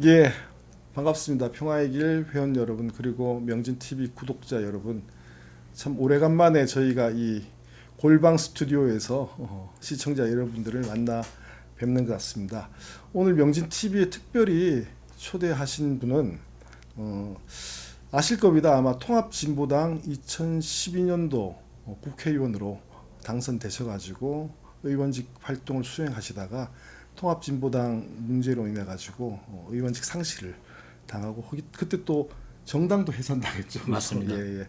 예, 반갑습니다. 평화의 길 회원 여러분 그리고 명진TV 구독자 여러분, 참 오래간만에 저희가 이 골방 스튜디오에서 시청자 여러분들을 만나 뵙는 것 같습니다. 오늘 명진TV에 특별히 초대하신 분은 아실 겁니다. 아마 통합진보당 2012년도 국회의원으로 당선되셔가지고 의원직 활동을 수행하시다가 통합진보당 문제로 인해 가지고 의원직 상실을 당하고 그때 또 정당도 해산당했죠. 맞습니다. 예, 예.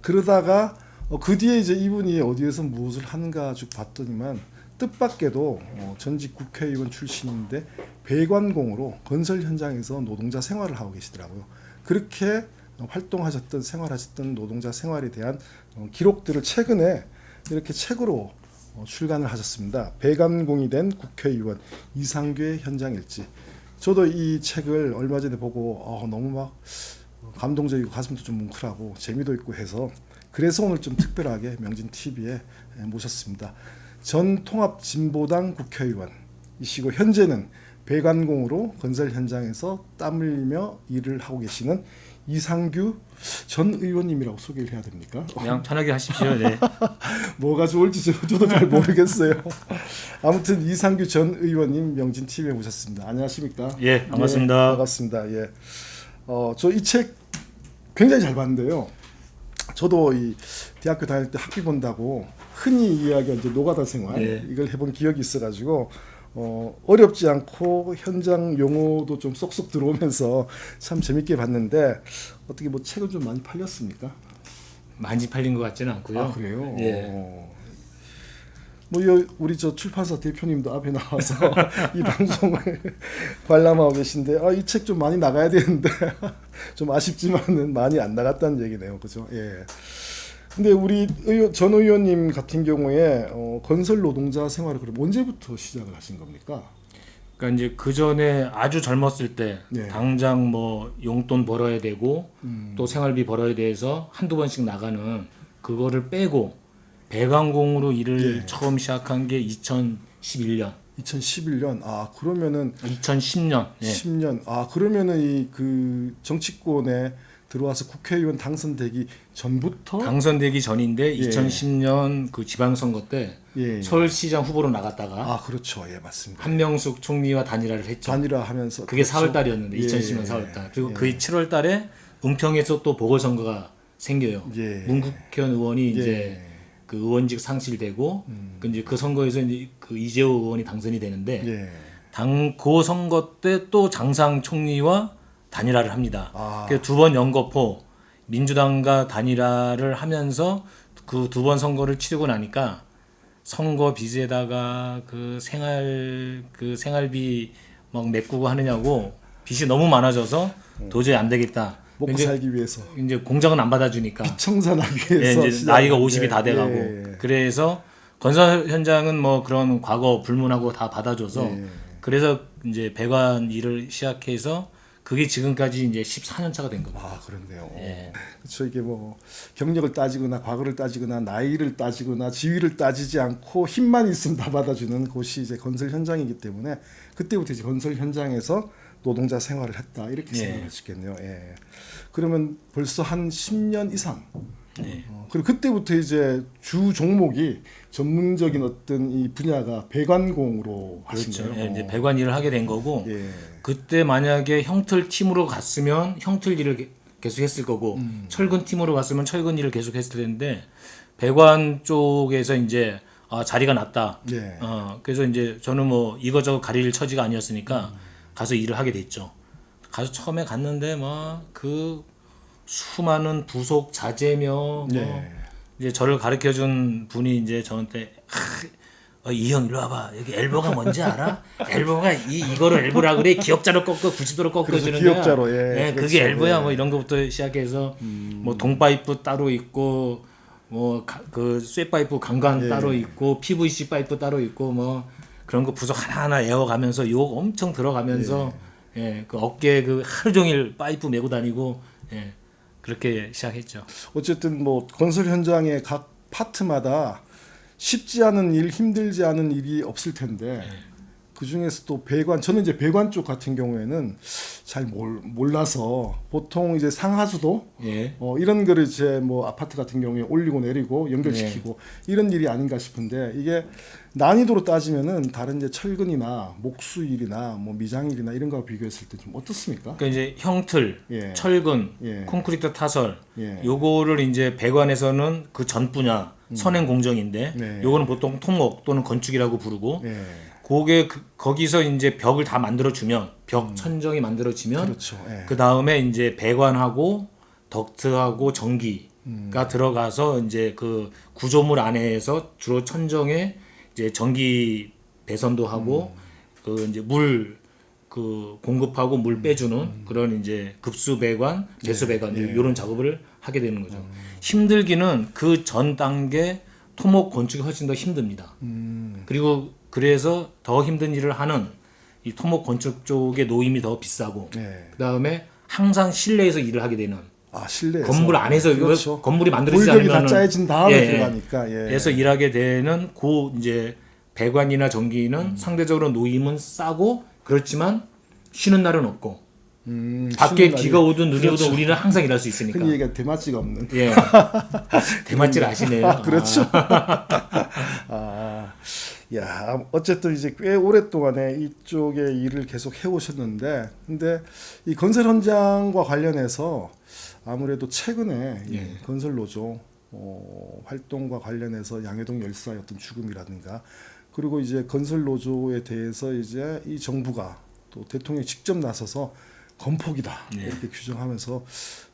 그러다가 그 뒤에 이제 이분이 어디에서 무엇을 하는가 쭉 봤더니만 뜻밖에도 전직 국회의원 출신인데 배관공으로 건설 현장에서 노동자 생활을 하고 계시더라고요. 그렇게 활동하셨던 생활하셨던 노동자 생활에 대한 기록들을 최근에 이렇게 책으로 출간을 하셨습니다. 배관공이 된 국회의원 이상규의 현장일지. 저도 이 책을 얼마 전에 보고 너무 막 감동적이고 가슴도 좀 뭉클하고 재미도 있고 해서 그래서 오늘 좀 특별하게 명진TV에 모셨습니다. 전 통합진보당 국회의원이시고 현재는 배관공으로 건설 현장에서 땀 흘리며 일을 하고 계시는 이상규 전 의원님이라고 소개를 해야 됩니까? 그냥 편하게 하십시오. 네. 뭐가 좋을지 저도 잘 모르겠어요. 아무튼 이상규 전 의원님 명진TV에 모셨습니다. 안녕하십니까? 예, 반갑습니다. 예, 반갑습니다. 예. 저 이 책 굉장히 잘 봤는데요. 저도 이 대학교 다닐 때 학비 본다고 흔히 이야기한 이제 노가다 생활 이걸 해본 기억이 있어가지고 어렵지 않고 현장 용어도 좀 쏙쏙 들어오면서 참 재밌게 봤는데 어떻게 뭐 책은 좀 많이 팔렸습니까? 많이 팔린 것 같지는 않고요. 아 그래요? 예. 우리 저 출판사 대표님도 앞에 나와서 이 방송을 관람하고 계신데 이 책 좀 많이 나가야 되는데 좀 아쉽지만은 많이 안 나갔다는 얘기네요, 그죠? 예. 근데 우리 전 의원님 같은 경우에 건설 노동자 생활을 그럼 언제부터 시작을 하신 겁니까? 그러니까 이제 그 전에 아주 젊었을 때 네. 당장 뭐 용돈 벌어야 되고 또 생활비 벌어야 돼서 한두 번씩 나가는 그거를 빼고 배관공으로 일을 처음 시작한 게 2011년. 2011년. 그러면은 2010년. 예. 10년. 그러면은 이 그 정치권에 들어와서 국회의원 당선되기 전부터 당선되기 전인데 예. 2010년 그 지방선거 때 예. 서울시장 후보로 나갔다가 그렇죠. 예, 맞습니다. 한명숙 총리와 단일화를 했죠. 단일화하면서 그게 그렇죠. 4월 달이었는데 예. 2010년 4월 달. 그리고 예. 그 7월 달에 은평에서 또 보궐선거가 생겨요. 예. 문국현 의원이 이제 예. 그 의원직 상실되고 그 이제 그 선거에서 이제 그 이재호 의원이 당선이 되는데 예. 그 선거 때 또 장상 총리와 단일화를 합니다. 그 두 번 연거푸 민주당과 단일화를 하면서 그 두 번 선거를 치르고 나니까 선거 빚에다가 그 생활비 막 메꾸고 하느냐고 빚이 너무 많아져서 도저히 안 되겠다. 먹고 이제 살기 위해서 이제 공장은 안 받아주니까 청산하기 예, 위해서 이제 나이가 50이 다 돼가고 예. 그래서 건설 현장은 뭐 그런 과거 불문하고 다 받아줘서 예. 그래서 이제 배관 일을 시작해서 그게 지금까지 이제 14년 차가 된 겁니다. 그런데요. 예. 그렇죠. 이게 뭐 경력을 따지거나 과거를 따지거나 나이를 따지거나 지위를 따지지 않고 힘만 있으면 다 받아주는 곳이 이제 건설 현장이기 때문에 그때부터 이제 건설 현장에서 노동자 생활을 했다 이렇게 생각할 수 있겠네요. 예. 그러면 벌써 한 10년 이상. 그리고 그때부터 이제 주 종목이 전문적인 어떤 이 분야가 배관공으로 하신 그렇죠. 거예요. 예, 이제 배관 일을 하게 된 거고 예. 그때 만약에 형틀 팀으로 갔으면 형틀 일을 계속 했을 거고 철근 팀으로 갔으면 철근 일을 계속 했을 텐데 배관 쪽에서 이제 자리가 났다. 예. 그래서 이제 저는 뭐 이거저거 가릴 처지가 아니었으니까 가서 일을 하게 됐죠. 가서 처음에 갔는데 막 그 수많은 부속 자재며 이제 저를 가르쳐 준 분이 이제 저한테 이 형 일로 와봐. 여기 엘보가 뭔지 알아? 엘보가 이거를 엘보라 그래. 기역자로 꺾어 90도로 꺾어주는 거야. 기역자로 그게 그렇죠. 엘보야. 뭐 이런 거부터 시작해서 뭐 동파이프 따로 있고 뭐 그 쇠파이프 강관 따로 있고 PVC 파이프 따로 있고 뭐 그런 거 부속 하나하나 에워가면서 욕 엄청 들어가면서 그 어깨에 그 하루 종일 파이프 메고 다니고 그렇게 시작했죠. 어쨌든 뭐 건설 현장의 각 파트마다 쉽지 않은 일, 힘들지 않은 일이 없을 텐데 그 중에서도 배관, 저는 이제 배관 쪽 같은 경우에는 잘 몰라서 보통 이제 상하수도 예. 이런 거를 이제 뭐 아파트 같은 경우에 올리고 내리고 연결시키고 이런 일이 아닌가 싶은데 이게 난이도로 따지면은 다른 이제 철근이나 목수일이나 뭐 미장일이나 이런 거와 비교했을 때 좀 어떻습니까? 그러니까 이제 형틀, 예. 철근, 예. 콘크리트 타설, 예. 요거를 이제 배관에서는 그 전 분야 선행 공정인데, 네. 요거는 보통 토목 또는 건축이라고 부르고, 예. 그게 거기서 이제 벽을 다 만들어 주면 벽 천정이 만들어지면 그렇죠. 예. 그 다음에 이제 배관하고 덕트하고 전기가 들어가서 이제 그 구조물 안에서 주로 천정에 이제 전기 배선도 하고 그 이제 물 그 공급하고 물 빼주는 그런 이제 급수 배관, 배수 배관 이런 작업을 하게 되는 거죠. 힘들기는 그 전 단계 토목 건축이 훨씬 더 힘듭니다. 그리고 그래서 더 힘든 일을 하는 이 토목 건축 쪽의 노임이 더 비싸고 예. 그다음에 항상 실내에서 일을 하게 되는 실내에서 건물 안에서 그렇죠. 건물이 만들어지지 골격이 다 않으면 짜여진 다음에 들어가니까 그래서 일하게 되는 고 이제 배관이나 전기는 상대적으로 노임은 싸고 그렇지만 쉬는 날은 없고 밖에 쉬는 비가 날이- 오든 눈이 그렇죠. 오든 우리는 항상 일할 수 있으니까. 흔히 얘기가 대맛집 없는. 예. 대맛질 아시네요. 그렇죠. 야, 어쨌든 이제 꽤 오랫동안에 이쪽에 일을 계속 해오셨는데, 근데 이 건설 현장과 관련해서 아무래도 최근에 이 예. 건설 노조 활동과 관련해서 양해동 열사의 어떤 죽음이라든가, 그리고 이제 건설 노조에 대해서 이제 이 정부가 또 대통령이 직접 나서서 건폭이다 예. 이렇게 규정하면서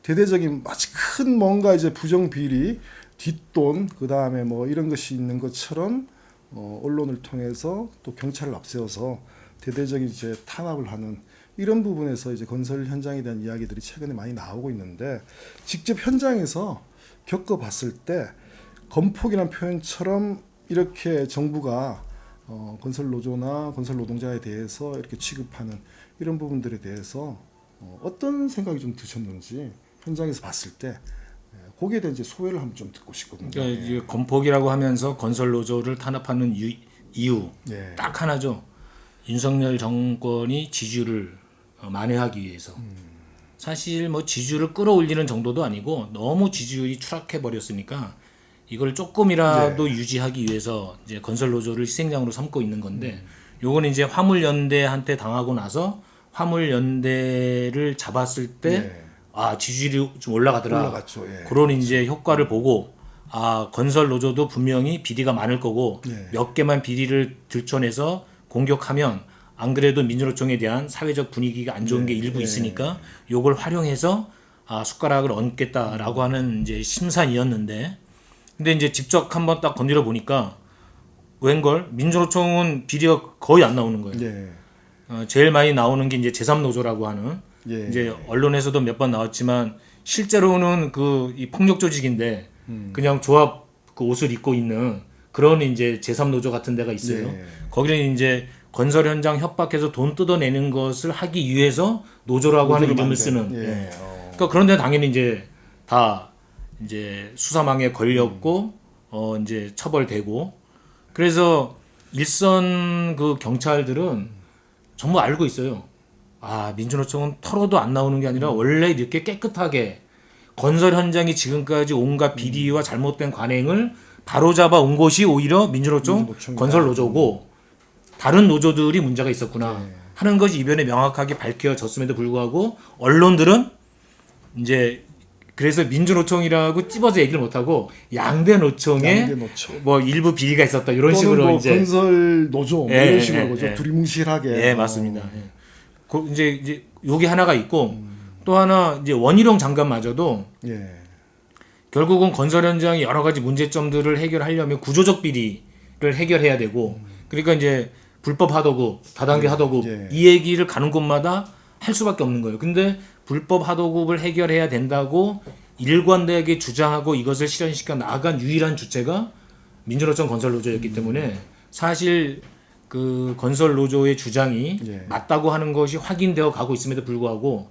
대대적인 마치 큰 뭔가 이제 부정 비리, 뒷돈, 그 다음에 뭐 이런 것이 있는 것처럼 언론을 통해서 또 경찰을 앞세워서 대대적인 이제 탄압을 하는 이런 부분에서 이제 건설 현장에 대한 이야기들이 최근에 많이 나오고 있는데 직접 현장에서 겪어봤을 때 건폭이라는 표현처럼 이렇게 정부가 건설 노조나 건설 노동자에 대해서 이렇게 취급하는 이런 부분들에 대해서 어떤 생각이 좀 드셨는지 현장에서 봤을 때 거기에 대한 이제 소회를 한번 좀 듣고 싶거든요. 그러니까 이제 건폭이라고 하면서 건설 노조를 탄압하는 이유 예. 딱 하나죠. 윤석열 정권이 지지율을 만회하기 위해서. 사실 뭐 지지율을 끌어올리는 정도도 아니고 너무 지지율이 추락해 버렸으니까 이걸 조금이라도 유지하기 위해서 이제 건설 노조를 희생장으로 삼고 있는 건데 요거는 이제 화물연대한테 당하고 나서 화물연대를 잡았을 때 지지율이 좀 올라가더라. 올라갔죠. 예. 그런 이제 효과를 보고 건설 노조도 분명히 비리가 많을 거고 예. 몇 개만 비리를 들춰내서 공격하면 안 그래도 민주노총에 대한 사회적 분위기가 안 좋은 게 일부 있으니까 요걸 활용해서 숟가락을 얹겠다라고 하는 이제 심산이었는데 근데 이제 직접 한번 딱 건드려 보니까 웬걸 민주노총은 비리가 거의 안 나오는 거예요. 예. 제일 많이 나오는 게 이제 제3노조라고 하는 예. 이제 언론에서도 몇 번 나왔지만 실제로는 이 폭력 조직인데 그냥 조합 그 옷을 입고 있는 그런 이제 제3노조 같은 데가 있어요. 예. 거기는 이제 건설 현장 협박해서 돈 뜯어내는 것을 하기 위해서 노조라고 하는 이름을 쓰는. 예. 그러니까 그런데 당연히 이제 다 이제 수사망에 걸렸고 이제 처벌되고 그래서 일선 그 경찰들은 전부 알고 있어요. 민주노총은 털어도 안 나오는 게 아니라 원래 이렇게 깨끗하게 건설 현장이 지금까지 온갖 비리와 잘못된 관행을 바로잡아 온 것이 오히려 민주노총 민주노총이다. 건설 노조고 다른 노조들이 문제가 있었구나 하는 것이 이변에 명확하게 밝혀졌음에도 불구하고 언론들은 이제 그래서 민주노총이라고 찝어서 얘기를 못하고 양대노총에 양대노총. 뭐 일부 비리가 있었다 이런 또는 식으로 뭐 이제 건설 노조 뭐 예, 이런 예, 식으로 예, 거죠. 예. 두리뭉실하게. 예, 맞습니다. 이제 요게 하나가 있고 또 하나 이제 원희룡 장관마저도 예. 결국은 건설 현장의 여러 가지 문제점들을 해결하려면 구조적 비리를 해결해야 되고 그러니까 이제 불법 하도급, 다단계 하도급 예. 이 얘기를 가는 곳마다 할 수밖에 없는 거예요. 근데 불법 하도급을 해결해야 된다고 일관되게 주장하고 이것을 실현시켜 나간 유일한 주체가 민주노총 건설노조였기 때문에 사실 그 건설노조의 주장이 예. 맞다고 하는 것이 확인되어 가고 있음에도 불구하고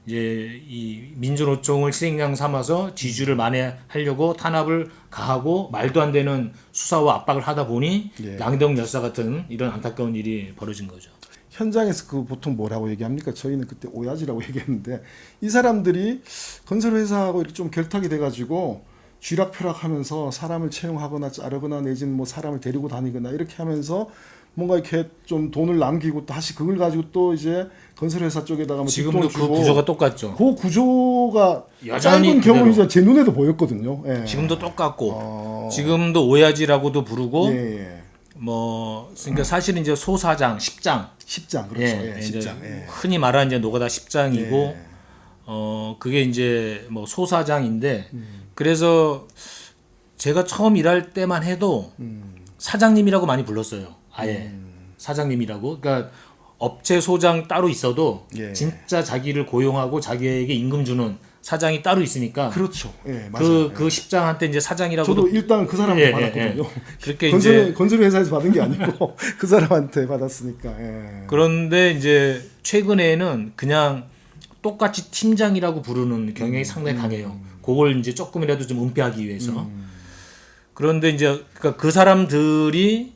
이제 이 민주노총을 실행장 삼아서 지지율을 만회하려고 탄압을 가하고 말도 안 되는 수사와 압박을 하다 보니 예. 양동 열사 같은 이런 안타까운 일이 벌어진 거죠. 현장에서 그 보통 뭐라고 얘기합니까? 저희는 그때 오야지라고 얘기했는데 이 사람들이 건설회사하고 이렇게 좀 결탁이 돼가지고 쥐락펴락하면서 사람을 채용하거나 자르거나 내지는 뭐 사람을 데리고 다니거나 이렇게 하면서 뭔가 이렇게 좀 돈을 남기고 다시 그걸 가지고 또 이제 건설회사 쪽에다가 뭐 지금도 뒷돈을 그 주고 구조가 똑같죠. 그 구조가 여전히 짧은 그대로. 경우 이제 제 눈에도 보였거든요. 예. 지금도 똑같고 지금도 오야지라고도 부르고 예, 예. 뭐 그러니까 사실은 이제 소사장, 십장, 10장 그렇죠. 예, 예, 이제 10장. 예. 흔히 말하는 이제 노가다 십장이고 예. 그게 이제 뭐 소사장인데 그래서 제가 처음 일할 때만 해도 사장님이라고 많이 불렀어요. 아예 사장님이라고. 그러니까 업체 소장 따로 있어도 예. 진짜 자기를 고용하고 자기에게 임금 주는 사장이 따로 있으니까 그렇죠. 예, 맞아요. 그 십장한테 이제 사장이라고 저도 일단 그 사람한테 받았거든요. 그렇게 이제 건설회사에서 받은 게 아니고 그 사람한테 받았으니까. 예. 그런데 이제 최근에는 그냥 똑같이 팀장이라고 부르는 경향이 상당히 강해요. 그걸 이제 조금이라도 좀 은폐하기 위해서. 그런데 이제 그러니까 그 사람들이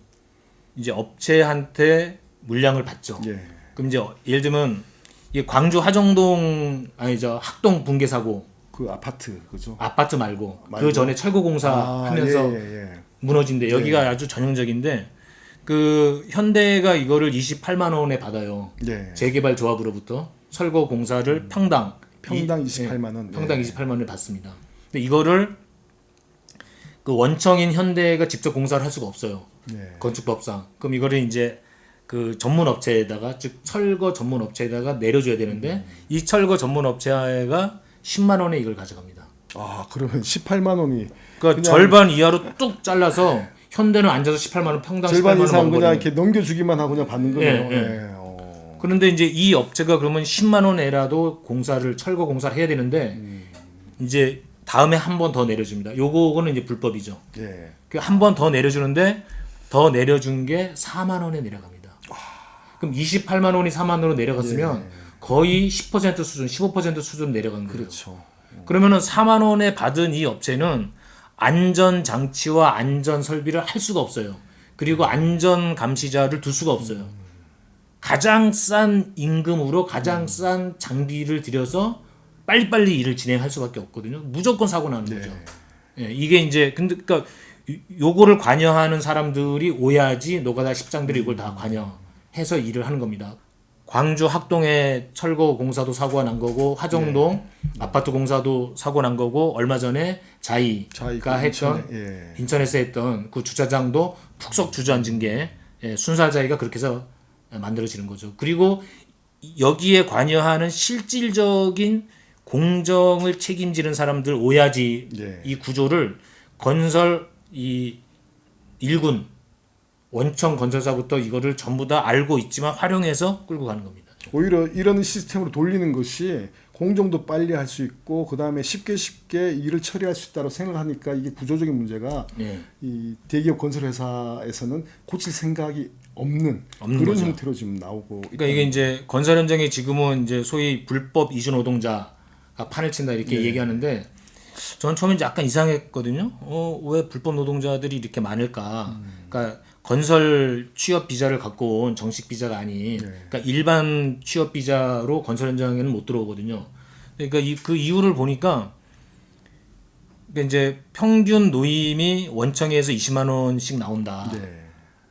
이제 업체한테 물량을 받죠. 예. 그럼 이제 예를 들면 이게 광주 하정동 아니죠 학동 붕괴 사고 그 아파트 그죠? 아파트 말고 말고? 그 전에 철거공사 하면서 예. 무너진데 여기가 아주 전형적인데 그 현대가 이거를 28만 원에 받아요. 예. 재개발 조합으로부터 철거 공사를 평당 28만 원. 평당 예. 28만 원을 받습니다. 근데 이거를 그 원청인 현대가 직접 공사를 할 수가 없어요. 예. 건축법상. 그럼 이거를 이제 그 전문 업체에다가 즉 철거 전문 업체에다가 내려줘야 되는데 이 철거 전문 업체가 10만 원에 이걸 가져갑니다. 아, 그러면 18만 원이 그러니까 절반 이하로 뚝 잘라서 현대는 앉아서 18만 원 평당 18만 절반 원 이상 그냥 먹어버리는 이렇게 넘겨주기만 하고 그냥 받는 거네요. 예, 예. 예. 그런데 이제 이 업체가 그러면 10만 원에라도 철거 공사를 해야 되는데 이제 다음에 한 번 더 내려줍니다. 요거는 이제 불법이죠. 예. 한 번 더 내려주는데 더 내려준 게 4만 원에 내려갑니다. 그럼 28만 원이 4만 원으로 내려갔으면 거의 10% 수준, 15% 수준 내려간 거예요. 그렇죠. 그러면은 4만 원에 받은 이 업체는 안전 장치와 안전 설비를 할 수가 없어요. 그리고 안전 감시자를 둘 수가 없어요. 가장 싼 임금으로 가장 싼 장비를 들여서 빨리빨리 일을 진행할 수밖에 없거든요. 무조건 사고 나는 거죠. 예, 이게 이제 근데 그러니까 요거를 관여하는 사람들이 오야지 노가다 십장들이 이걸 다 관여해서 일을 하는 겁니다. 광주 학동에 철거 공사도 사고가 난 거고 화정동 아파트 공사도 사고 난 거고 얼마 전에 자이가 했던 인천에서 했던 그 주차장도 푹속 주저앉은 게 순살자이가 그렇게 해서 만들어지는 거죠. 그리고 여기에 관여하는 실질적인 공정을 책임지는 사람들 오야지 이 구조를 건설 이 일군 원청 건설사부터 이거를 전부 다 알고 있지만 활용해서 끌고 가는 겁니다. 오히려 이런 시스템으로 돌리는 것이 공정도 빨리 할 수 있고 그 다음에 쉽게 일을 처리할 수 있다고 생각하니까 이게 구조적인 문제가 이 대기업 건설회사에서는 고칠 생각이 없는 그런 거죠. 형태로 지금 나오고. 그러니까 이게 이제 건설 현장에 지금은 이제 소위 불법 이주 노동자가 판을 친다 이렇게 얘기하는데 저는 처음에 이제 약간 이상했거든요. 왜 불법 노동자들이 이렇게 많을까? 그러니까 건설 취업 비자를 갖고 온 정식 비자가 아닌 그러니까 일반 취업 비자로 건설 현장에는 못 들어오거든요. 그러니까 그 이유를 보니까 그러니까 이제 평균 노임이 원청에서 20만 원씩 나온다.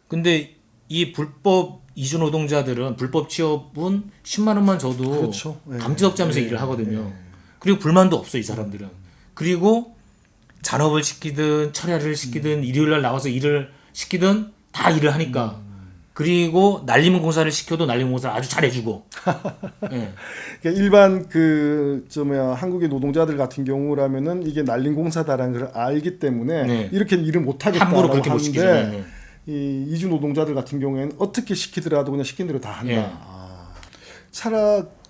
근데 이 불법 이주 노동자들은 불법 취업은 10만 원만 줘도 그렇죠. 감지덕지하면서 일을 하거든요. 그리고 불만도 없어 이 사람들은. 그리고 잔업을 시키든 철야를 시키든 일요일 날 나와서 일을 시키든 다 일을 하니까. 그리고 날림 공사를 시켜도 날림 공사를 아주 잘해주고. 그러니까 일반 한국의 노동자들 같은 경우라면은 이게 날림 공사다라는 걸 알기 때문에 이렇게 일을 못 하겠다라고 함부로 그렇게 못 시키죠. 이 이주 노동자들 같은 경우에는 어떻게 시키더라도 그냥 시킨 대로 다 한다.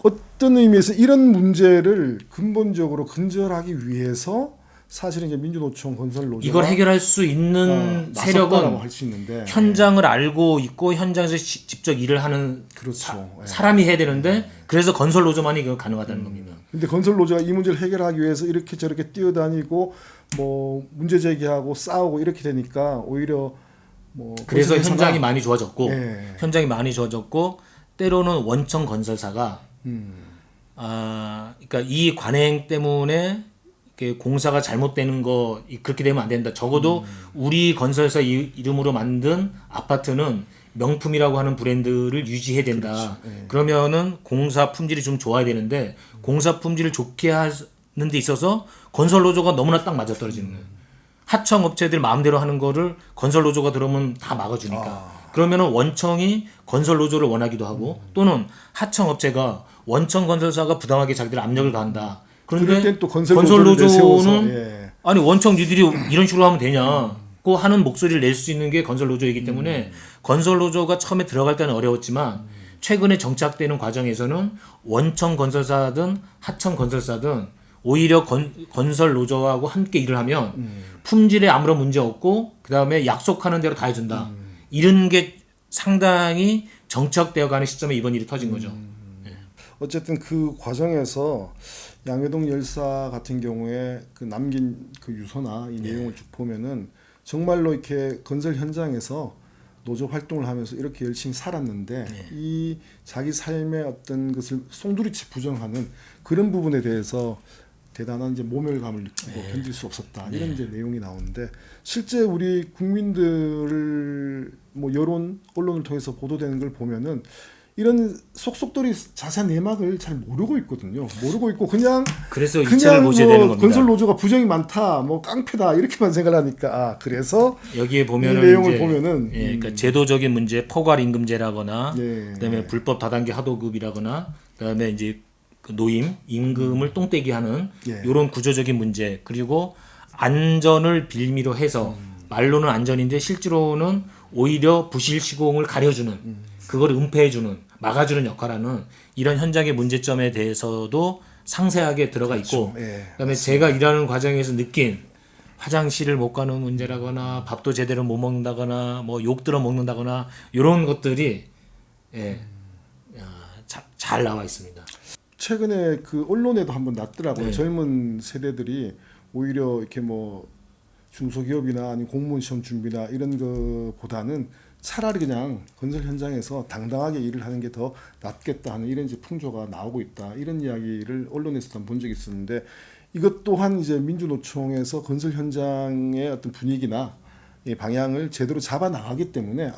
어떤 의미에서 이런 문제를 근본적으로 근절하기 위해서 사실은 이제 민주노총 건설노조가 이걸 해결할 수 있는 세력은 할수 있는데 현장을 알고 있고 현장에서 직접 일을 하는 그렇죠. 사람이 해야 되는데 그래서 건설노조만이 이거 가능하다는 겁니다. 근데 건설노조가 이 문제를 해결하기 위해서 이렇게 저렇게 뛰어다니고 뭐 문제 제기하고 싸우고 이렇게 되니까 오히려 뭐 그래서 건설 현장이 회사가- 많이 좋아졌고 예. 현장이 많이 좋아졌고 때로는 원청 건설사가 그러니까 이 관행 때문에 이렇게 공사가 잘못되는 거 그렇게 되면 안 된다. 적어도 우리 건설사 이름으로 만든 아파트는 명품이라고 하는 브랜드를 유지해야 된다. 그렇죠. 예. 그러면은 공사 품질이 좀 좋아야 되는데 공사 품질을 좋게 하는 데 있어서 건설 노조가 너무나 딱 맞아떨어지는 거예요. 하청 업체들 마음대로 하는 거를 건설 노조가 들어오면 다 막아주니까. 그러면은 원청이 건설 노조를 원하기도 하고 또는 하청 업체가 원청 건설사가 부당하게 자기들 압력을 가한다. 그럴 그런데 땐 또 건설 노조는 노조는 예. 아니 원청 니들이 이런 식으로 하면 되냐고 하는 목소리를 낼 수 있는 게 건설 노조이기 때문에 건설 노조가 처음에 들어갈 때는 어려웠지만 최근에 정착되는 과정에서는 원청 건설사든 하청 건설사든 오히려 건설 노조하고 함께 일을 하면 품질에 아무런 문제 없고 그 다음에 약속하는 대로 다 해준다. 이런 게 상당히 정착되어가는 시점에 이번 일이 터진 거죠. 어쨌든 그 과정에서 양회동 열사 같은 경우에 그 남긴 그 유서나 이 내용을 쭉 보면은 정말로 이렇게 건설 현장에서 노조 활동을 하면서 이렇게 열심히 살았는데 이 자기 삶의 어떤 것을 송두리째 부정하는 그런 부분에 대해서 대단한 이제 모멸감을 느끼고 견딜 수 없었다 이런 이제 내용이 나오는데 실제 우리 국민들 뭐 여론 언론을 통해서 보도되는 걸 보면은 이런 속속들이 자세한 내막을 잘 모르고 있거든요. 모르고 있고 그냥 그래서 이차를 보셔야 되는 겁니다. 건설 노조가 부정이 많다, 뭐 깡패다 이렇게만 생각을 하니까 그래서 여기에 보면은 이 내용을 이제, 보면은 그러니까 제도적인 문제, 포괄 임금제라거나 예. 그다음에 불법 다단계 하도급이라거나 그다음에 이제 그 노임 임금을 똥떼기 하는 예. 이런 구조적인 문제 그리고 안전을 빌미로 해서 말로는 안전인데 실제로는 오히려 부실 시공을 가려주는 그걸 은폐해주는 막아주는 역할하는 이런 현장의 문제점에 대해서도 상세하게 들어가 있고 예. 그다음에 제가 일하는 과정에서 느낀 화장실을 못 가는 문제라거나 밥도 제대로 못 먹는다거나 뭐 욕 들어 먹는다거나 이런 것들이 잘 나와 있습니다. 최근에 그 언론에도 한번 났더라고요. 네. 젊은 세대들이 오히려 이렇게 뭐 중소기업이나 아니 공무원 시험 준비나 이런 거보다는 차라리 그냥 건설 현장에서 당당하게 일을 하는 게 더 낫겠다 하는 이런 이제 풍조가 나오고 있다. 이런 이야기를 언론에서 본 적이 있었는데 이것 또한 이제 민주노총에서 건설 현장의 어떤 분위기나 이 방향을 제대로 잡아 나가기 때문에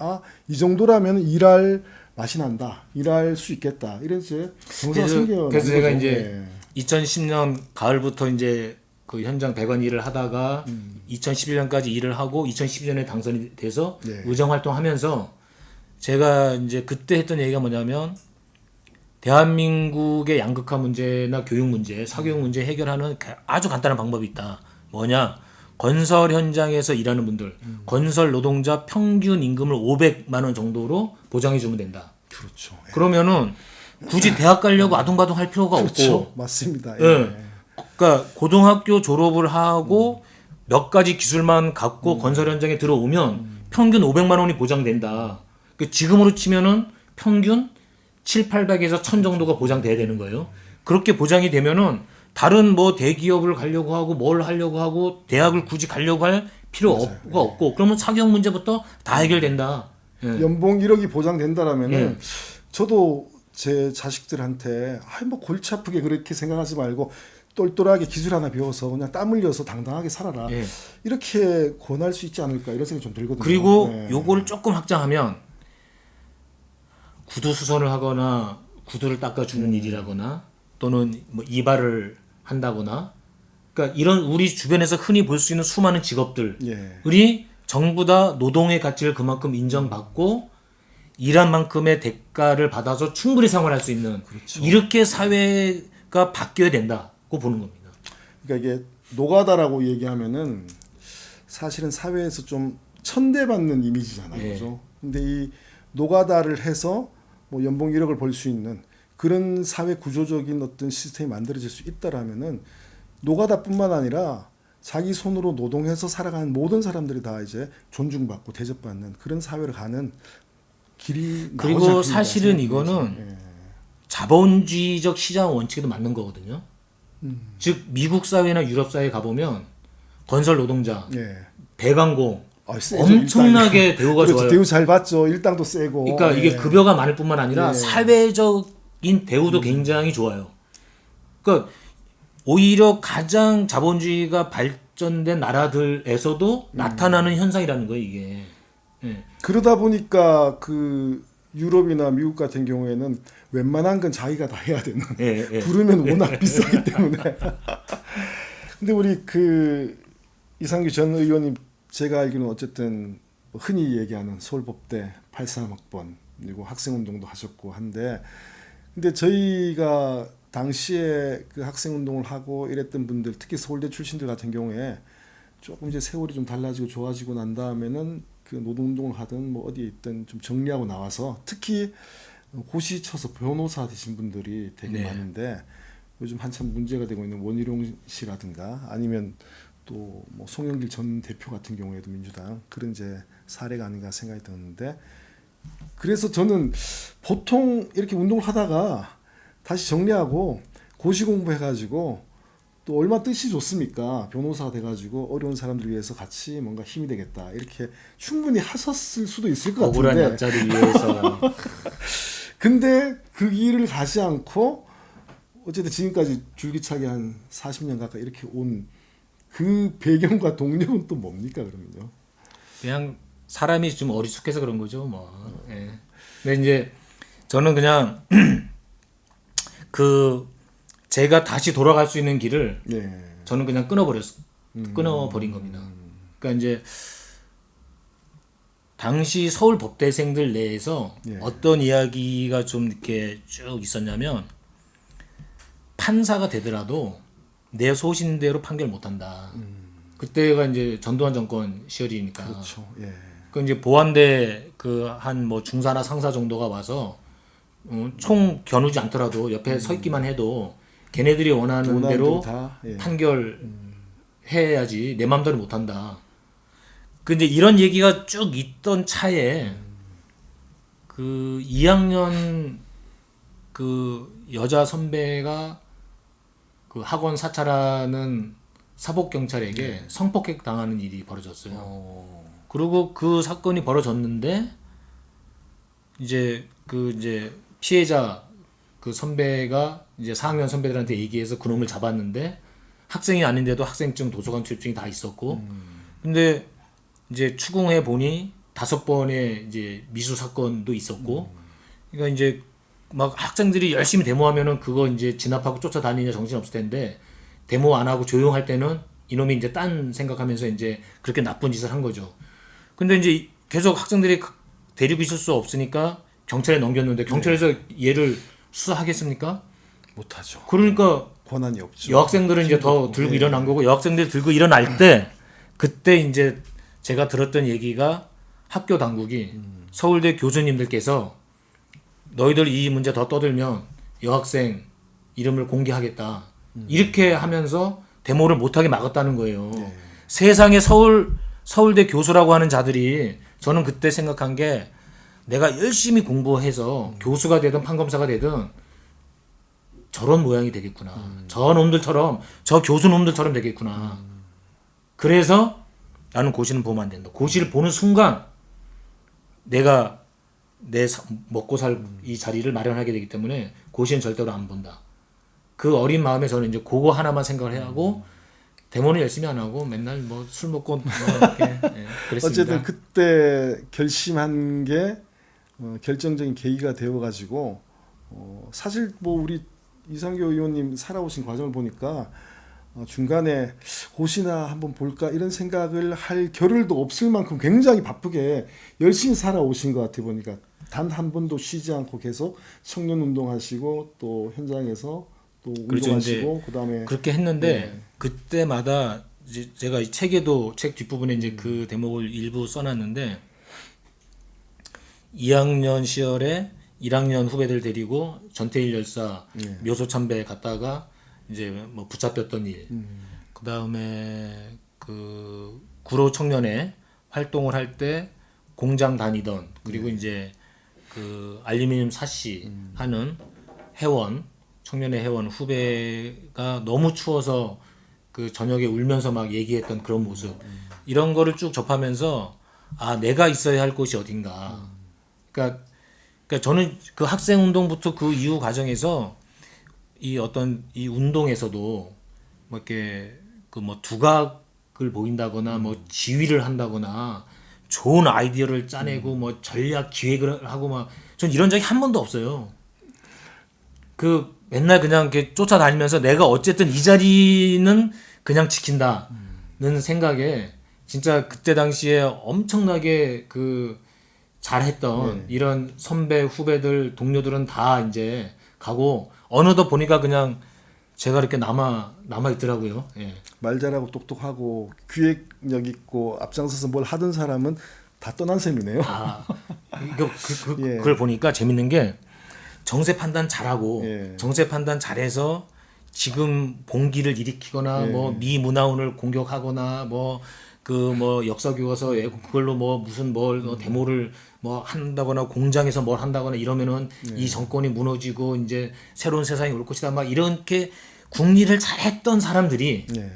이 정도라면 일할 맛이 난다. 일할 수 있겠다. 이런 이제 정서가 생겨. 그래서 제가 이제 2010년 가을부터 이제 그 현장 100원 일을 하다가 2011년까지 일을 하고 2012년에 당선이 돼서 네. 의정 활동하면서 제가 이제 그때 했던 얘기가 뭐냐면 대한민국의 양극화 문제나 교육 문제, 사교육 문제 해결하는 아주 간단한 방법이 있다. 뭐냐? 건설 현장에서 일하는 분들, 건설 노동자 평균 임금을 500만 원 정도로 보장해 주면 된다. 그렇죠. 예. 그러면은 굳이 대학 가려고 아둥바둥 할 필요가 그렇죠. 없고 맞습니다. 예. 그러니까 고등학교 졸업을 하고 몇 가지 기술만 갖고 건설 현장에 들어오면 평균 500만 원이 보장된다. 그 지금으로 치면은 평균 7, 800에서 1000 정도가 보장돼야 되는 거예요. 그렇게 보장이 되면은 다른 뭐 대기업을 가려고 하고 뭘 하려고 하고 대학을 굳이 가려고 할 필요가 없고 그러면 사교육 문제부터 다 해결된다. 예. 연봉 1억이 보장된다라면은 예. 저도 제 자식들한테 뭐 골치 아프게 그렇게 생각하지 말고 똘똘하게 기술 하나 배워서 그냥 땀 흘려서 당당하게 살아라. 예. 이렇게 권할 수 있지 않을까 이런 생각이 좀 들거든요. 그리고 네. 요거를 조금 확장하면 구두 수선을 하거나 구두를 닦아주는 일이라거나 또는 뭐 이발을 한다거나 그러니까 이런 우리 주변에서 흔히 볼 수 있는 수많은 직업들이 예. 전부 다 노동의 가치를 그만큼 인정받고 일한 만큼의 대가를 받아서 충분히 생활할 수 있는 그렇죠. 이렇게 사회가 바뀌어야 된다고 보는 겁니다. 그러니까 이게 노가다라고 얘기하면은 사실은 사회에서 좀 천대받는 이미지잖아요. 예. 그죠? 근데 이 노가다를 해서 뭐 연봉 1억을 벌 수 있는 그런 사회 구조적인 어떤 시스템이 만들어질 수 있다라면은 노가다뿐만 아니라 자기 손으로 노동해서 살아가는 모든 사람들이 다 이제 존중받고 대접받는 그런 사회로 가는 길이 그리고 나오지 않겠는가 사실은 생각합니다. 이거는 자본주의적 시장 원칙에도 맞는 거거든요. 즉 미국 사회나 유럽 사회 가보면 건설 노동자, 예. 배관공 세죠, 엄청나게 일당이. 대우가 그렇죠. 좋아요. 대우 잘 받죠. 일당도 세고. 그러니까 이게 급여가 많을 뿐만 아니라 예. 사회적인 대우도 굉장히 좋아요. 그러니까 오히려 가장 자본주의가 발전된 나라들에서도 나타나는 현상이라는 거예요, 이게. 예. 그러다 보니까 그 유럽이나 미국 같은 경우에는 웬만한 건 자기가 다 해야 되는. 예, 예. 부르면 워낙 비싸기 때문에. 근데 우리 그 이상규 전 의원님 제가 알기로는 어쨌든 흔히 얘기하는 서울법대 83학번 그리고 학생운동도 하셨고 한데 근데 저희가 당시에 그 학생운동을 하고 이랬던 분들 특히 서울대 출신들 같은 경우에 조금 이제 세월이 좀 달라지고 좋아지고 난 다음에는 그 노동운동을 하든 뭐 어디에 있든 좀 정리하고 나와서 특히 고시 쳐서 변호사 되신 분들이 되게 네. 많은데 요즘 한참 문제가 되고 있는 원희룡 씨라든가 아니면 또 뭐 송영길 전 대표 같은 경우에도 민주당 그런 이제 사례가 아닌가 생각이 드는데 그래서 저는 보통 이렇게 운동을 하다가 다시 정리하고 고시 공부해가지고 또 얼마 뜻이 좋습니까? 변호사 돼가지고 어려운 사람들 위해서 같이 뭔가 힘이 되겠다 이렇게 충분히 하셨을 수도 있을 것 억울한 같은데 약자를 위해서 근데 그 길을 가지 않고 어쨌든 지금까지 줄기차게 한 40년 가까이 이렇게 온 그 배경과 동력은 또 뭡니까 그러면요? 그냥 사람이 좀 어리숙해서 그런 거죠, 뭐. 예. 근데 이제 저는 그냥 그 제가 다시 돌아갈 수 있는 길을 예. 저는 그냥 끊어버린 겁니다. 그러니까 이제 당시 서울 법대생들 내에서 예. 어떤 이야기가 좀 이렇게 쭉 있었냐면 판사가 되더라도 내 소신대로 판결 못한다. 그때가 이제 전두환 정권 시절이니까. 그렇죠. 예. 그 이제 보안대 그 한 뭐 중사나 상사 정도가 와서 총 겨누지 않더라도 옆에 서 있기만 해도 걔네들이 원하는 대로 다, 예. 판결 해야지 내 마음대로 못한다. 근데 이런 얘기가 쭉 있던 차에 그 2학년 그 여자 선배가 그 학원 사찰하는 사복 경찰에게 성폭행 당하는 일이 벌어졌어요. 그리고 그 사건이 벌어졌는데 이제 피해자 그 선배가 이제 4학년 선배들한테 얘기해서 그놈을 잡았는데 학생이 아닌데도 학생증, 도서관 출입증이 다 있었고 근데 이제 추궁해 보니 5번의 이제 미수 사건도 있었고 그러니까 이제 막 학생들이 열심히 데모하면은 그거 이제 진압하고 쫓아다니냐 정신없을 텐데 데모 안 하고 조용할 때는 이놈이 이제 딴 생각하면서 이제 그렇게 나쁜 짓을 한 거죠. 근데 이제 계속 학생들이 데리고 있을 수 없으니까 경찰에 넘겼는데 경찰에서 얘를 수사하겠습니까? 못하죠. 그러니까 권한이 없죠. 여학생들은 이제 더 들고 일어난 거고 여학생들이 들고 일어날 때 그때 이제 제가 들었던 얘기가 학교 당국이 서울대 교수님들께서 너희들 이 문제 더 떠들면 여학생 이름을 공개하겠다. 이렇게 하면서 데모를 못하게 막았다는 거예요. 세상에 서울대 교수라고 하는 자들이 저는 그때 생각한 게 내가 열심히 공부해서 교수가 되든 판검사가 되든 저런 모양이 되겠구나. 저 놈들처럼 저 교수 놈들처럼 되겠구나. 그래서 나는 고시는 보면 안 된다. 고시를 보는 순간 내가 먹고 살 이 자리를 마련하게 되기 때문에 고시는 절대로 안 본다. 그 어린 마음에 저는 이제 그거 하나만 생각을 하고 데모는 열심히 안 하고 맨날 뭐 술 먹고 뭐 이렇게 그랬습니다. 어쨌든 그때 결심한 게 결정적인 계기가 되어가지고 사실 뭐 우리 이상규 의원님 살아오신 과정을 보니까 중간에 고시나 한번 볼까 이런 생각을 할 겨를도 없을 만큼 굉장히 바쁘게 열심히 살아오신 것 같아 보니까 단 한 번도 쉬지 않고 계속 청년 운동하시고 또 현장에서 또 그렇죠. 운동하시고 그다음에 그렇게 했는데 그때마다 이제 제가 이 책에도 책 뒷부분에 이제 그 대목을 일부 써놨는데 2학년 시절에 1학년 후배들 데리고 전태일 열사 묘소 참배에 갔다가 이제 뭐 붙잡혔던 일. 그다음에 그 구로 청년회 활동을 할 때 공장 다니던 그리고 이제 그 알루미늄 사시 하는 회원 청년회 회원 후배가 너무 추워서 그 저녁에 울면서 막 얘기했던 그런 모습 이런 거를 쭉 접하면서 아 내가 있어야 할 곳이 어딘가 그러니까 저는 그 학생 운동부터 그 이후 과정에서 이 어떤 이 운동에서도 뭐 이렇게 그 뭐 두각을 보인다거나 뭐 지휘를 한다거나 좋은 아이디어를 짜내고 뭐 전략 기획을 하고 막 전 이런 적이 한 번도 없어요. 그 맨날 그냥 이렇게 쫓아다니면서 내가 어쨌든 이 자리는 그냥 지킨다는 생각에 진짜 그때 당시에 엄청나게 그 잘했던 이런 선배 후배들 동료들은 다 이제 가고 어느덧 보니까 그냥 제가 이렇게 남아 있더라고요. 예. 말 잘하고 똑똑하고 기획력 있고 앞장서서 뭘 하던 사람은 다 떠난 셈이네요. 아 이거 예. 그걸 보니까 재밌는 게 정세 판단 잘하고 예. 정세 판단 잘해서 지금 봉기를 일으키거나 예. 뭐 미 문화원을 공격하거나 뭐 그 뭐 역사 교과서 그걸로 뭐 무슨 뭘 데모를 뭐 한다거나 공장에서 뭘 한다거나 이러면은 이 정권이 무너지고 이제 새로운 세상이 올 것이다 막 이렇게 국리를 잘했던 사람들이 예.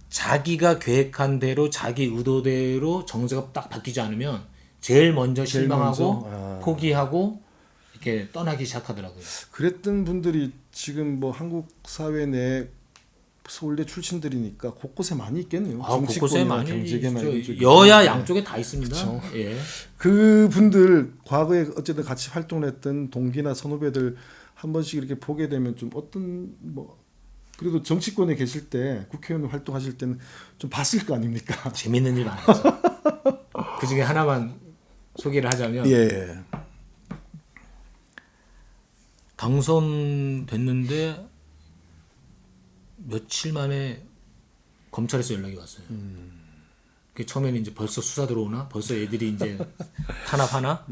자기가 계획한 대로 자기 의도대로 정세가 딱 바뀌지 않으면 제일 먼저 제일 실망하고 먼저? 포기하고 이렇게 떠나기 시작하더라고요. 그랬던 분들이 지금 뭐 한국 사회 내 서울대 출신들이니까 곳곳에 많이 있겠네요. 아, 곳곳에 정치권이나 많이 경제계나 있죠. 이런 쪽에. 여야 양쪽에 다 있습니다. 그쵸. 예. 그 분들 과거에 어쨌든 같이 활동을 했던 동기나 선후배들 한 번씩 이렇게 보게 되면 좀 어떤 뭐 그래도 정치권에 계실 때 국회의원 활동하실 때는 좀 봤을 거 아닙니까? 재밌는 일 많았죠. 그 중에 하나만 소개를 하자면 예. 당선됐는데 며칠 만에 검찰에서 연락이 왔어요. 그 처음에는 이제 벌써 수사 들어오나? 벌써 애들이 이제 탄압하나?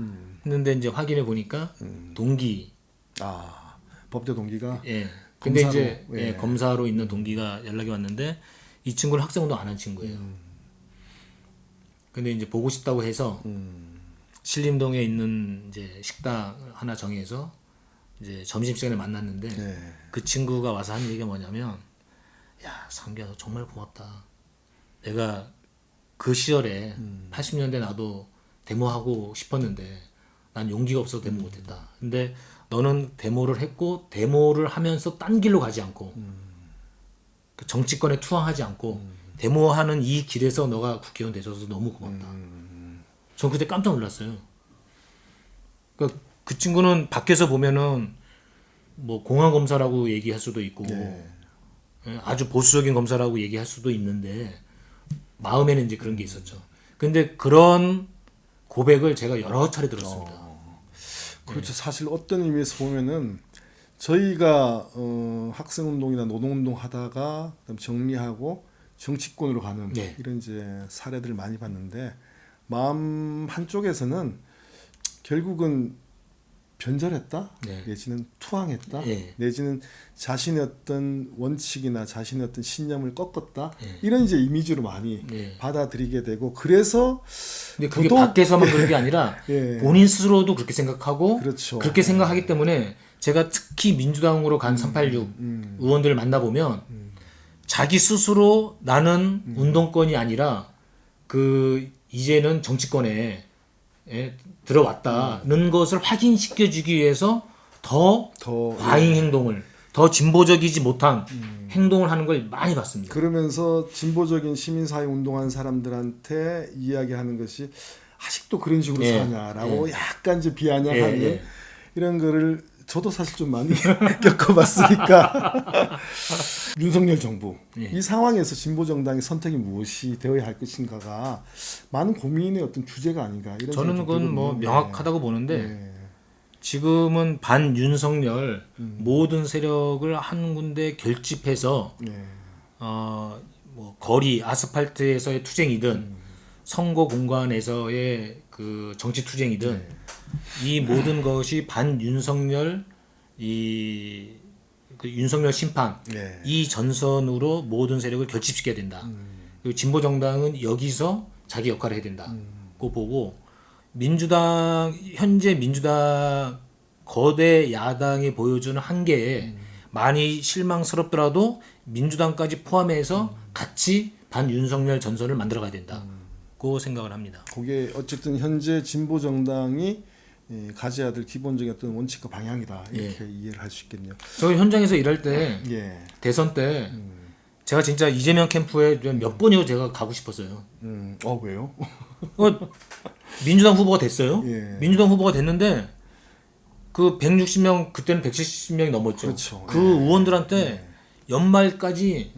했는데 이제 확인해 보니까 동기. 아 법대 동기가 예. 근데 검사로, 이제 예. 예, 검사로 있는 동기가 연락이 왔는데 이 친구는 학생운동 안 한 친구예요. 근데 이제 보고 싶다고 해서 신림동에 있는 이제 식당 하나 정해서 이제 점심시간에 만났는데 예. 그 친구가 와서 한 얘기가 뭐냐면 야 상규야 너 정말 고맙다. 내가 그 시절에 80년대 나도 데모하고 싶었는데 난 용기가 없어서 데모 못했다. 근데 너는 데모를 했고 데모를 하면서 딴 길로 가지 않고 그 정치권에 투항하지 않고 데모하는 이 길에서 너가 국회의원 되셔서 너무 고맙다. 전 그때 깜짝 놀랐어요. 그러니까 그 친구는 밖에서 보면은 뭐 공안 검사라고 얘기할 수도 있고 예. 아주 보수적인 검사라고 얘기할 수도 있는데 마음에는 이제 그런 게 있었죠. 근데 그런 고백을 제가 여러 차례 들었습니다. 그렇죠. 사실 어떤 의미에서 보면은 저희가 학생운동이나 노동운동 하다가 그다음 정리하고 정치권으로 가는 네. 이런 이제 사례들을 많이 봤는데 마음 한쪽에서는 결국은 변절했다 네. 내지는 투항했다 네. 내지는 자신의 어떤 원칙이나 자신의 어떤 신념을 꺾었다 네. 이런 이제 이미지로 많이 네. 받아들이게 되고 그래서 근데 그게 더더욱- 밖에서만 그런 게 아니라 예. 본인 스스로도 그렇게 생각하고 그렇죠. 그렇게 생각하기 때문에 제가 특히 민주당으로 간 386 의원들을 만나보면 자기 스스로 나는 운동권이 아니라 그 이제는 정치권에 들어왔다는 것을 확인시켜주기 위해서 더 과잉 행동을 더 진보적이지 못한 행동을 하는 걸 많이 봤습니다. 그러면서 진보적인 시민사회 운동하는 사람들한테 이야기하는 것이 아직도 그런 식으로 예. 사냐라고 약간 이제 비아냥하는 예. 이런 거를 저도 사실 좀 많이 겪어봤으니까 윤석열 정부 예. 이 상황에서 진보 정당의 선택이 무엇이 되어야 할 것인가가 많은 고민의 어떤 주제가 아닌가 이런 저는 생각이 그건 뭐 들거든요. 명확하다고 보는데 예. 지금은 반 윤석열 모든 세력을 한 군데 결집해서 예. 뭐 거리 아스팔트에서의 투쟁이든 선거 공간에서의 그 정치 투쟁이든 이 모든 것이 반 윤석열 이 그 윤석열 심판 예. 이 전선으로 모든 세력을 결집시켜야 된다. 그리고 진보 정당은 여기서 자기 역할을 해야 된다. 고 보고 민주당 현재 민주당 거대 야당이 보여주는 한계에 많이 실망스럽더라도 민주당까지 포함해서 같이 반윤석열 전선을 만들어가야 된다고 생각을 합니다. 그게 어쨌든 현재 진보 정당이 가져야 될 기본적인 어떤 원칙과 방향이다 이렇게 이해를 할 수 있겠네요. 저 현장에서 일할 때 예. 대선 때 제가 진짜 이재명 캠프에 몇 번이고 제가 가고 싶었어요. 왜요? 민주당 후보가 됐어요. 예. 민주당 후보가 됐는데 그 160명 그때는 170명이 넘었죠. 그렇죠. 그 의원들한테 연말까지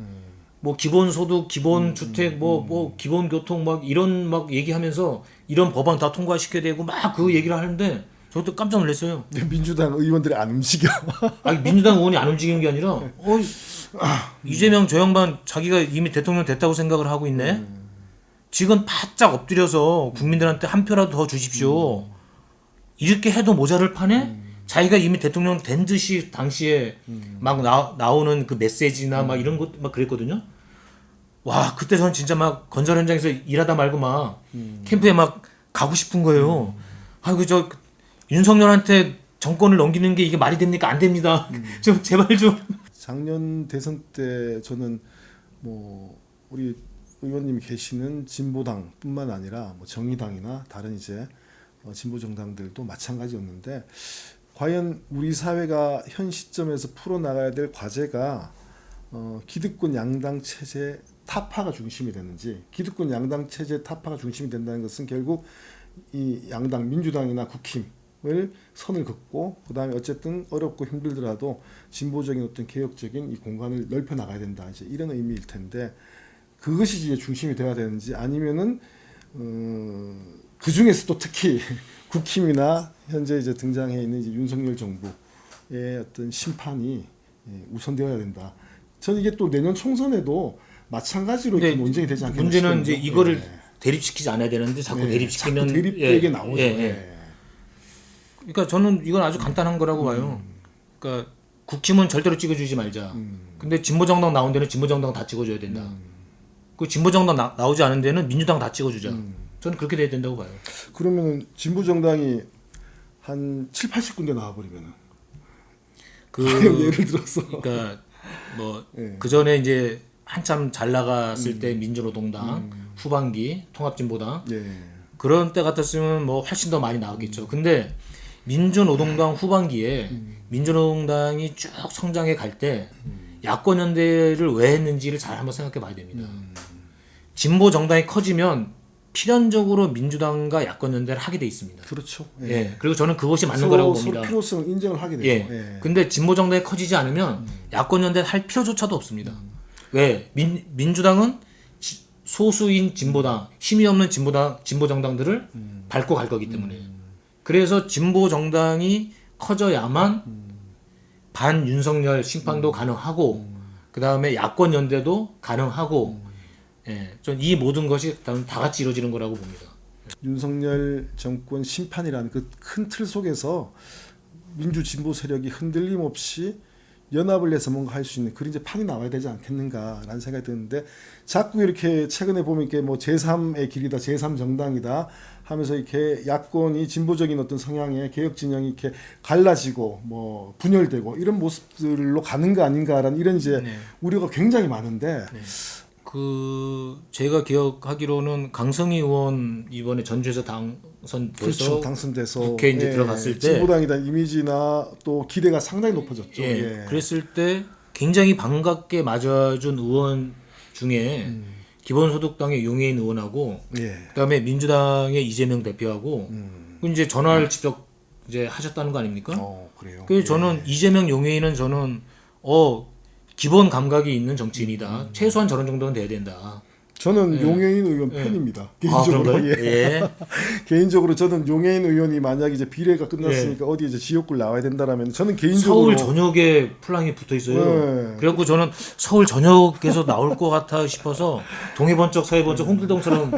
뭐 기본소득, 기본주택, 뭐 기본교통 막 이런 막 얘기하면서 이런 법안 다 통과시켜야 되고 막 그 얘기를 하는데 저도 깜짝 놀랐어요. 민주당 의원들이 안 움직여. 아니 민주당 의원이 안 움직이는 게 아니라 이재명 저 양반 자기가 이미 대통령 됐다고 생각을 하고 있네. 지금 바짝 엎드려서 국민들한테 한 표라도 더 주십시오. 이렇게 해도 모자를 파네? 자기가 이미 대통령 된 듯이 당시에 막 나오는 그 메시지나 막 이런 것 막 그랬거든요. 와 그때 저는 진짜 막 건설 현장에서 일하다 말고 막 캠프에 막 가고 싶은 거예요. 아이고 저 윤석열한테 정권을 넘기는 게 이게 말이 됩니까? 안 됩니다. 좀 제발 좀. 작년 대선 때 저는 뭐 우리 의원님이 계시는 진보당뿐만 아니라 뭐 정의당이나 다른 이제 진보 정당들도 마찬가지였는데 과연 우리 사회가 현 시점에서 풀어 나가야 될 과제가 기득권 양당 체제 타파가 중심이 되는지, 기득권 양당 체제 타파가 중심이 된다는 것은 결국 이 양당 민주당이나 국힘을 선을 긋고 그다음에 어쨌든 어렵고 힘들더라도 진보적인 어떤 개혁적인 이 공간을 넓혀 나가야 된다, 이제 이런 의미일 텐데 그것이 이제 중심이 돼야 되는지 아니면은 그 중에서도 특히 국힘이나 현재 이제 등장해 있는 이제 윤석열 정부의 어떤 심판이 우선되어야 된다. 저는 이게 또 내년 총선에도 마찬가지로 이렇게 논쟁이 되지 않겠나 문제는 이제 싶거든요. 이거를 예. 대립시키지 않아야 되는데 자꾸 네, 대립시키면 자꾸 대립되게 나오죠. 그러니까 저는 이건 아주 간단한 거라고 봐요. 그러니까 국힘은 절대로 찍어주지 말자. 근데 진보정당 나온 데는 진보정당 다 찍어줘야 된다. 그 진보정당 나오지 않은 데는 민주당 다 찍어주자. 저는 그렇게 돼야 된다고 봐요. 그러면은 진보 정당이 한 7, 80군데 나와버리면은 예를 들어서 그러니까 뭐 예. 그 전에 이제 한참 잘 나갔을 때 민주노동당 후반기 통합진보당 예. 그런 때 같았으면 뭐 훨씬 더 많이 나왔겠죠. 근데 민주노동당 후반기에 민주노동당이 쭉 성장해 갈 때 야권 연대를 왜 했는지를 잘 한번 생각해 봐야 됩니다. 진보 정당이 커지면 필연적으로 민주당과 야권 연대를 하게 돼 있습니다. 그렇죠. 예. 그리고 저는 그것이 맞는 거라고 봅니다. 서로 필요성을 인정을 하게 되죠. 예. 예. 근데 진보 정당이 커지지 않으면 야권 연대를 할 필요조차도 없습니다. 왜? 민주당은 소수인 진보당, 힘이 없는 진보 정당들을 밟고 갈 거기 때문에. 그래서 진보 정당이 커져야만 반 윤석열 심판도 가능하고 그다음에 야권 연대도 가능하고 예. 전 이 모든 것이 다 같이 이루어지는 거라고 봅니다. 윤석열 정권 심판이라는 그 큰 틀 속에서 민주 진보 세력이 흔들림 없이 연합을 해서 뭔가 할 수 있는 그런 이제 판이 나와야 되지 않겠는가라는 생각이 드는데 자꾸 이렇게 최근에 보면 이렇게 뭐 제3의 길이다, 제3 정당이다 하면서 이렇게 야권이 진보적인 어떤 성향의 개혁 진영이 이렇게 갈라지고 뭐 분열되고 이런 모습들로 가는 거 아닌가라는 이런 이제 우려가 굉장히 많은데. 그 제가 기억하기로는 강성희 의원 이번에 전주에서 당선돼서 그렇죠. 당선돼서 국회 이제 들어갔을 때 진보당에 대한 이미지나 또 기대가 상당히 높아졌죠. 예. 그랬을 때 굉장히 반갑게 맞아준 의원 중에 기본소득당의 용해인 의원하고 그다음에 민주당의 이재명 대표하고 이제 전화를 직접 이제 하셨다는 거 아닙니까? 그래요. 그래서 저는 이재명 용해인은 저는 기본 감각이 있는 정치인이다. 최소한 저런 정도는 돼야 된다. 저는 용해인 의원 팬입니다. 개인적으로. 개인적으로 저는 용해인 의원이 만약 이제 비례가 끝났으니까 어디 이제 지역구를 나와야 된다라면 저는 개인적으로 서울 전역에 플랑이 붙어 있어요. 그래갖고 저는 서울 전역에서 나올 것 같아 싶어서 동해번쩍 서해번쩍 홍길동처럼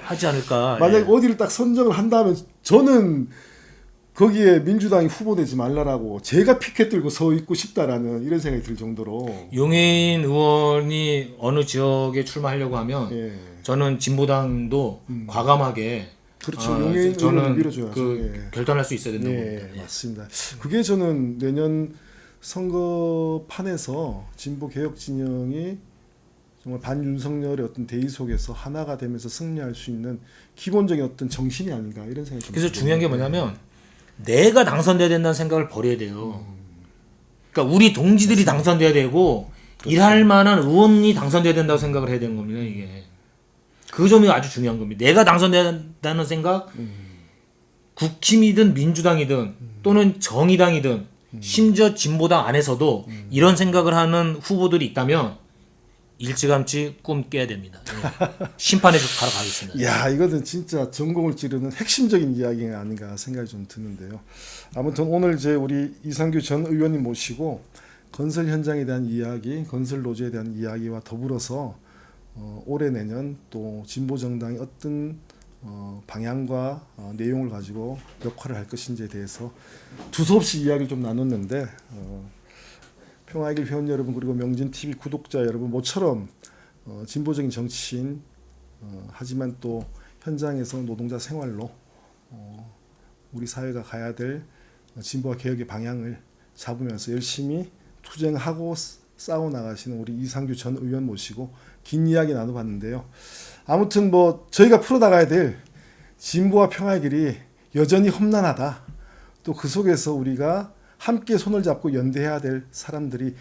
하지 않을까. 만약 어디를 딱 선정을 한다면 저는 거기에 민주당이 후보 되지 말라라고 제가 피켓 들고 서 있고 싶다라는 이런 생각이 들 정도로 용해인 의원이 어느 지역에 출마하려고 하면 예. 저는 진보당도 과감하게 그렇죠. 용해인 의원을 저는 밀어줘야죠. 그 예. 결단할 수 있어야 된다고 예, 봅니다. 예. 맞습니다. 그게 저는 내년 선거판에서 진보 개혁 진영이 정말 반윤석열의 어떤 대의 속에서 하나가 되면서 승리할 수 있는 기본적인 어떤 정신이 아닌가 이런 생각이 좀 그래서 들어요. 중요한 게 뭐냐면 내가 당선돼야 된다는 생각을 버려야 돼요. 그러니까 우리 동지들이 당선돼야 되고 일할 만한 의원이 당선돼야 된다고 생각을 해야 되는 겁니다. 이게 그 점이 아주 중요한 겁니다. 내가 당선돼야 된다는 생각, 국힘이든 민주당이든 또는 정의당이든 심지어 진보당 안에서도 이런 생각을 하는 후보들이 있다면 일찌감치 꿈 깨야 됩니다. 예. 심판에 가러 가겠습니다. 야, 이거는 진짜 전공을 찌르는 핵심적인 이야기가 아닌가 생각이 좀 드는데요. 아무튼 오늘 이제 우리 이상규 전 의원님 모시고 건설 현장에 대한 이야기, 건설 노조에 대한 이야기와 더불어서 올해 내년 또 진보 정당이 어떤 방향과 내용을 가지고 역할을 할 것인지에 대해서 두서없이 이야기를 좀 나눴는데 평화의 길 회원 여러분 그리고 명진 TV 구독자 여러분 모처럼 진보적인 정치인 하지만 또 현장에서 노동자 생활로 우리 사회가 가야 될 진보와 개혁의 방향을 잡으면서 열심히 투쟁하고 싸워 나가시는 우리 이상규 전 의원 모시고 긴 이야기 나눠봤는데요. 아무튼 뭐 저희가 풀어나가야 될 진보와 평화의 길이 여전히 험난하다. 또 그 속에서 우리가 함께 손을 잡고 연대해야 될 사람들이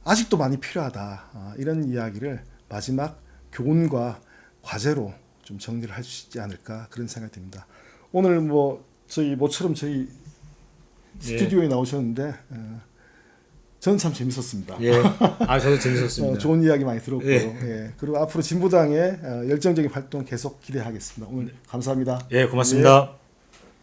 아직도 많이 필요하다. 이런 이야기를 마지막 교훈과 과제로 좀 정리를 할 수 있지 않을까 그런 생각이 듭니다. 오늘 뭐 저희 모처럼 저희 스튜디오에 나오셨는데 저는 참 재밌었습니다. 예, 저도 재밌었습니다. 좋은 이야기 많이 들었고요. 예. 예. 그리고 앞으로 진보당의 열정적인 활동 계속 기대하겠습니다. 오늘 감사합니다. 예, 고맙습니다. 예.